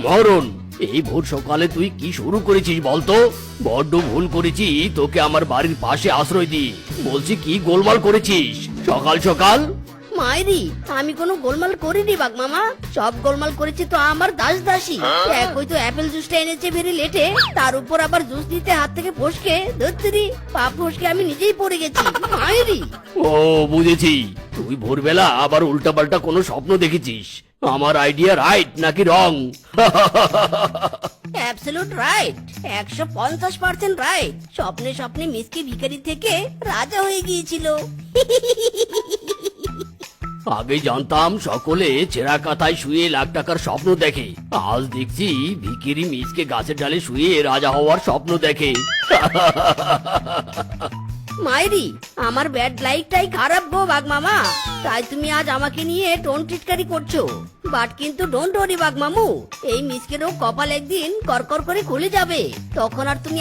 মরণ, এই ভোর সকালে তুই কি শুরু করেছিস বলতো? বড্ড ভুল করেছি তোকে আমার বাড়ির পাশে আশ্রয় দি। বলছি কি গোলমাল করেছিস সকাল সকাল? মায়েরি, আমি কোনো গোলমাল করিনি বাঘ মামা। সব গোলমাল করেছে তো আমার দাস দাসী। একই তো অ্যাপেল জুসটা এনেছে ভেরি লেটে, তার উপর আবার জুস দিতে হাত থেকে ফসকে ধরতেরি পা ফসকে আমি নিজেই পড়ে গেছি মায়েরি। ও বুঝেছি, তুই ভোরবেলা আবার উল্টাপাল্টা কোনো স্বপ্ন দেখেছিস। আমার আইডিয়া রাইট নাকি রং? Absolute right, 150% right. স্বপ্নে স্বপ্নে মিসকে ভিখারি থেকে রাজা হয়ে গিয়েছিল। আগে জানতাম সকলে ছেঁড়া কাঁথায় শুয়ে লাখ টাকার স্বপ্ন দেখে, আজ দেখছি ভিকিরি মিসকে গাছের ডালে শুয়ে রাজা হওয়ার স্বপ্ন দেখে। মায়েরি, আমার ব্যাড লাইফটাই খারাপ গো বাঘ মামা। তাই তুমি আজ আমাকে নিয়ে টোন টিটকারি করছো। বাট কিন্তু ডোন্ট ওয়ারি বাঘ মামু, এই মিসকেরও কপাল একদিন করকর করে খুলে যাবে। তখন আর তুমি